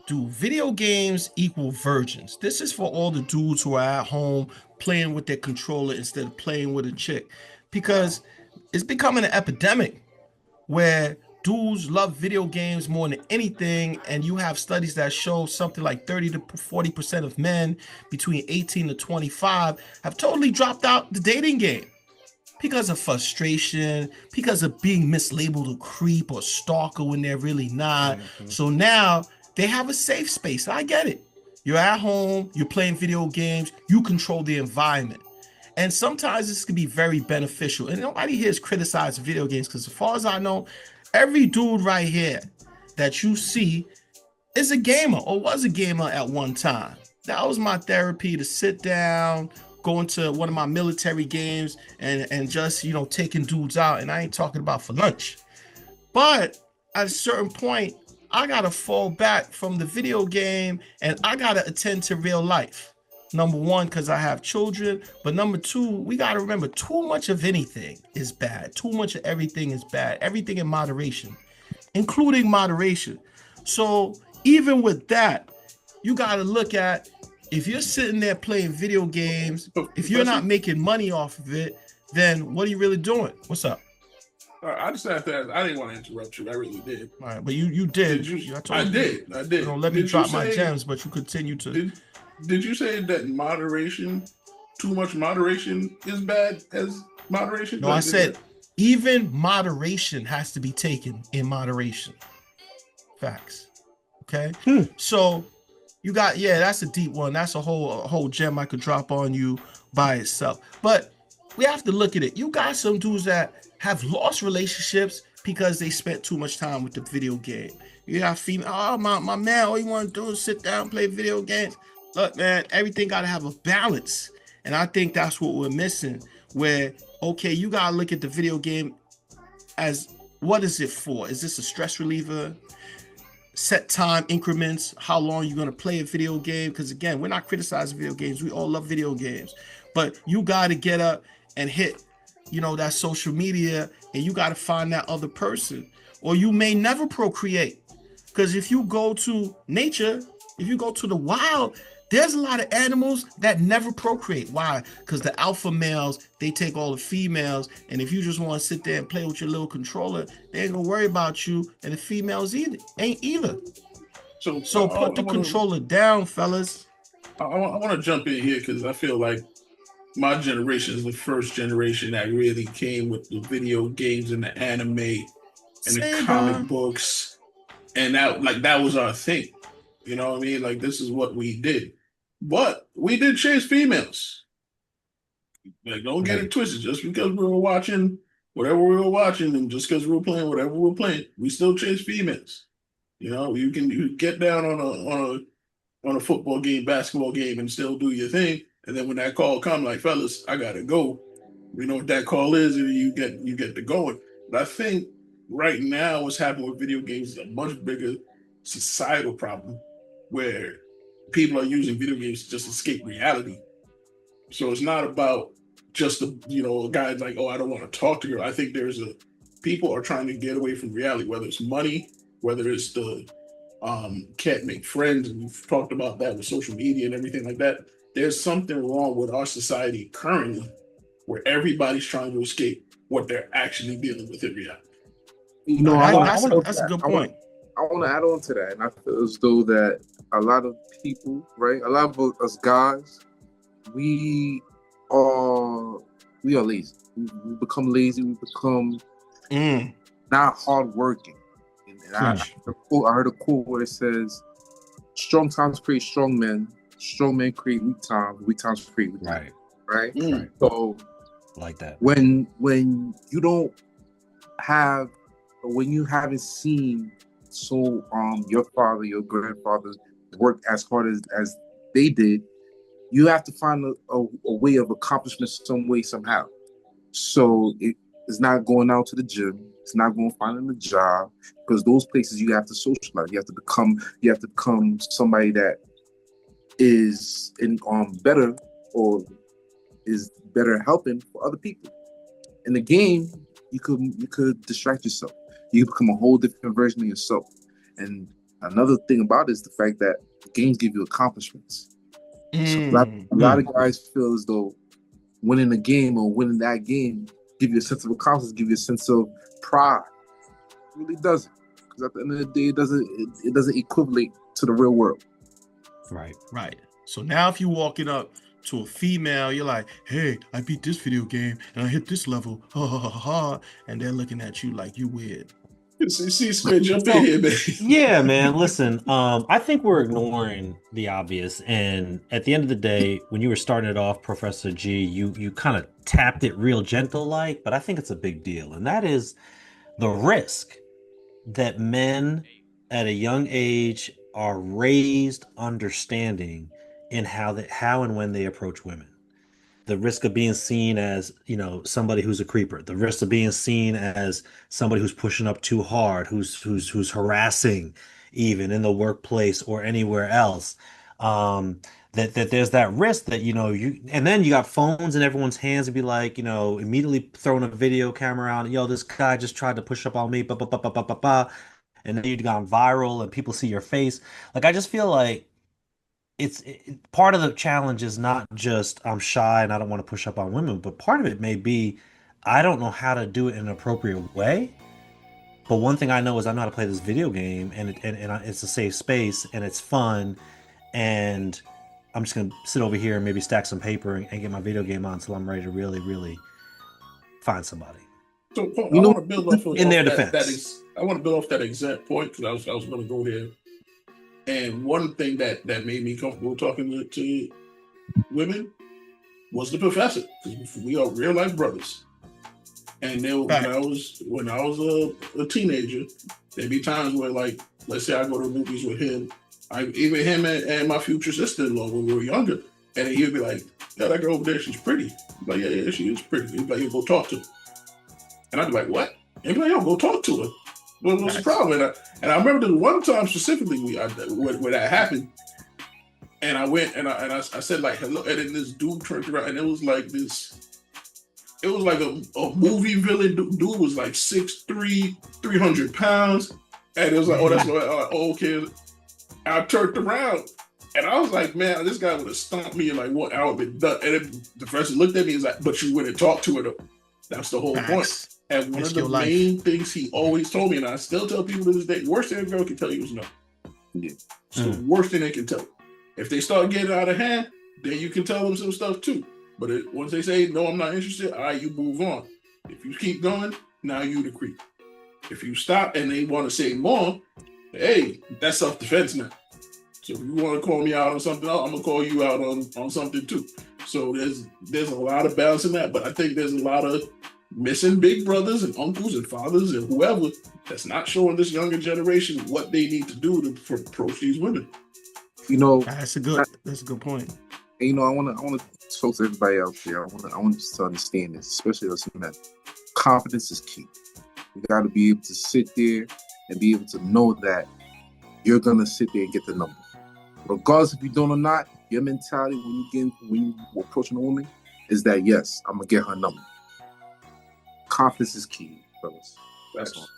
do video games equal virgins? This is for all the dudes who are at home playing with their controller instead of playing with a chick, because it's becoming an epidemic where dudes love video games more than anything. And you have studies that show something like 30 to 40% of men between 18 to 25 have totally dropped out the dating game because of frustration, because of being mislabeled a creep or stalker when they're really not. So now they have a safe space. I get it. You're at home, you're playing video games, you control the environment. And sometimes this can be very beneficial. And nobody here is criticizing video games, because as far as I know, every dude right here that you see is a gamer or was a gamer at one time. That was my therapy, to sit down, go into one of my military games and just, taking dudes out. And I ain't talking about for lunch. But at a certain point, I got to fall back from the video game and I got to attend to real life. Number one, because I have children. But number two, we got to remember, too much of anything is bad. Too much of everything is bad. Everything in moderation, including moderation. So even with that, you got to look at, if you're sitting there playing video games, if you're not making money off of it, then what are you really doing? What's up? I just have to ask. I didn't want to interrupt you. I really did. All right, but you did. I did. Let me drop my gems, but you continue to. Did you say that moderation, too much moderation, is bad as moderation? No, I said even moderation has to be taken in moderation. Facts. Okay. So you got, that's a deep one. That's a whole gem I could drop on you by itself. But we have to look at it. You got some dudes that have lost relationships because they spent too much time with the video game. You got female, my man, all you want to do is sit down and play video games. Look, man, everything got to have a balance. And I think that's what we're missing, where, okay, you got to look at the video game as, what is it for? Is this a stress reliever? Set time increments, how long you're going to play a video game. Because again, we're not criticizing video games. We all love video games. But you got to get up and hit, that social media, and you got to find that other person. Or you may never procreate. Because if you go to nature, if you go to the wild, there's a lot of animals that never procreate. Why? Because the alpha males, they take all the females. And if you just want to sit there and play with your little controller, they ain't going to worry about you. And the females ain't either. So put the controller down, fellas. I want to jump in here because I feel like my generation is the first generation that really came with the video games and the anime and the comic books. And that was our thing. You know what I mean? Like, this is what we did. But we did chase females. Like, don't get it twisted. Just because we were watching whatever we were watching, and just because we were playing whatever we were playing, we still chase females. You can get down on a football game, basketball game, and still do your thing. And then when that call comes, like, fellas, I gotta go. We know what that call is, and you get to going. But I think right now what's happening with video games is a much bigger societal problem, where people are using video games to just escape reality. So it's not about just a guy like, oh, I don't want to talk to her. I think people are trying to get away from reality, whether it's money, whether it's the can't make friends, and we've talked about that with social media and everything like that. There's something wrong with our society currently, where everybody's trying to escape what they're actually dealing with in reality. That's a good point. I want to add on to that, and I feel as though that a lot of people, right, a lot of us guys, we are lazy. We become lazy. We become not hardworking. And I heard a quote where it says, "Strong times create strong men. Strong men create weak times. Weak times create weak times." Right. Right. So, like that. When you don't have, when you haven't seen your father, your grandfather work as hard as they did, you have to find a way of accomplishment some way, somehow. So it's not going out to the gym. It's not going to find a job, because those places you have to socialize. You have to become somebody that is better, or is better helping for other people. In the game, you could distract yourself. You become a whole different version of yourself. And Another thing about it is the fact that games give you accomplishments. So Mm. a lot of guys feel as though winning a game or winning that game give you a sense of accomplishment, give you a sense of pride. It really doesn't, because at the end of the day, it doesn't equivalent to the real world. Right. Right. So now if you're walking up to a female, you're like, hey, I beat this video game and I hit this level. Ha ha ha ha. And they're looking at you like you weird. See, Squid, jump in here, man. Yeah, man. Listen, I think we're ignoring the obvious. And at the end of the day, when you were starting it off, Professor G, you kind of tapped it real gentle like, but I think it's a big deal. And that is the risk that men at a young age are raised understanding in how and when they approach women. The risk of being seen as, somebody who's a creeper, the risk of being seen as somebody who's pushing up too hard, who's harassing, even in the workplace or anywhere else. That there's that risk that and then you got phones in everyone's hands and be like, immediately throwing a video camera out, yo, this guy just tried to push up on me, and then you've gone viral and people see your face. Like, I just feel like part of the challenge is not just I'm shy and I don't want to push up on women, but part of it may be I don't know how to do it in an appropriate way. But one thing I know is I know how to play this video game, and it's a safe space and it's fun, and I'm just gonna sit over here and maybe stack some paper and get my video game on until I'm ready to really, really find somebody. So I want to build off of in their that, defense. I want to build off that exact point because I was going to go there. And one thing that made me comfortable talking to women was the professor, because we are real life brothers. And then when I was a teenager, there'd be times where, like, let's say I go to movies with him, even him and my future sister-in-law when we were younger, and he'd be like, "Yeah, that girl over there, she's pretty." I'm like, yeah, she is pretty. He'd be like, "Yeah, go talk to her." And I'd be like, "What?" And he'd be like, "Yo, go talk to her. What's the problem?" And I remember the one time specifically when that happened, and I went and I said, like, hello, and then this dude turned around and it was like a movie villain. Dude was like 6'3", 300 pounds, and it was like, oh, that's okay. I turned around and I was like, man, this guy would have stomped me in like 1 hour, been done. And then the professor looked at me and was like, but you went and talked to her though. That's the whole point. And one of the main things he always told me, and I still tell people to this day, worst thing a girl can tell you is no. Yeah. So worst thing they can tell you. If they start getting out of hand, then you can tell them some stuff too. But once they say, no, I'm not interested, all right, you move on. If you keep going, now you the creep. If you stop and they want to say more, hey, that's self-defense now. So if you want to call me out on something else, I'm going to call you out on something too. So there's a lot of balance in that, but I think there's a lot of missing big brothers and uncles and fathers and whoever that's not showing this younger generation what they need to do to approach these women. That's a good point. And I want to talk to everybody out there. I want us to understand this, especially us men. Confidence is key. You got to be able to sit there and be able to know that you're gonna sit there and get the number, regardless if you don't or not. Your mentality when you approaching a woman is that, yes, I'm gonna get her number. Confidence is key, fellas. That's all.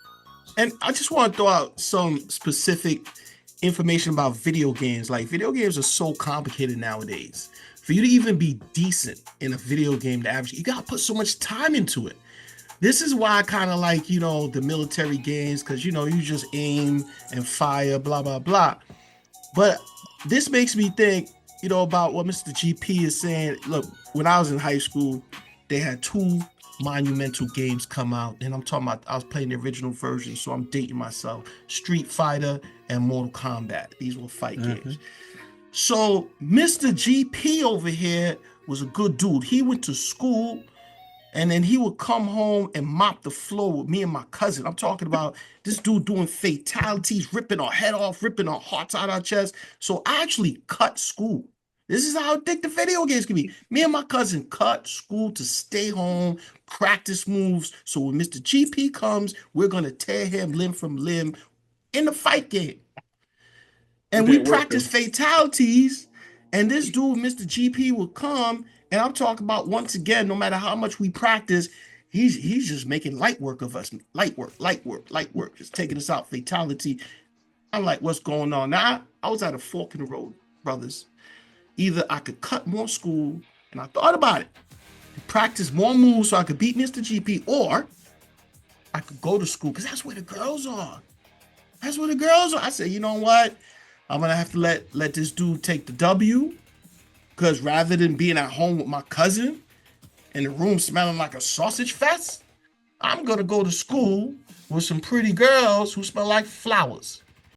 And I just want to throw out some specific information about video games. Like, video games are so complicated nowadays. For you to even be decent in a video game, you gotta put so much time into it. This is why I kind of like, the military games, because, you just aim and fire, blah, blah, blah. But this makes me think, about what Mr. GP is saying. Look, when I was in high school, they had 2 monumental games come out, and I'm talking about, I was playing the original version, so I'm dating myself. Street Fighter and Mortal Kombat. These were fight games. So Mr. GP over here was a good dude. He went to school, and then he would come home and mop the floor with me and my cousin. I'm talking about this dude doing fatalities, ripping our head off, ripping our hearts out our chest. So I actually cut school. This is how addictive video games can be. Me and my cousin cut school to stay home, practice moves. So when Mr. GP comes, we're going to tear him limb from limb in the fight game. And we practice fatalities. And this dude, Mr. GP, will come. And I'm talking about, once again, no matter how much we practice, he's just making light work of us. Light work. Just taking us out. Fatality. I'm like, what's going on? Now, I was at a fork in the road, brothers. Either I could cut more school, and I thought about it, and practice more moves so I could beat Mr. GP, or I could go to school, because that's where the girls are. That's where the girls are. I said, you know what? I'm gonna have to let this dude take the W, because rather than being at home with my cousin in the room smelling like a sausage fest, I'm gonna go to school with some pretty girls who smell like flowers.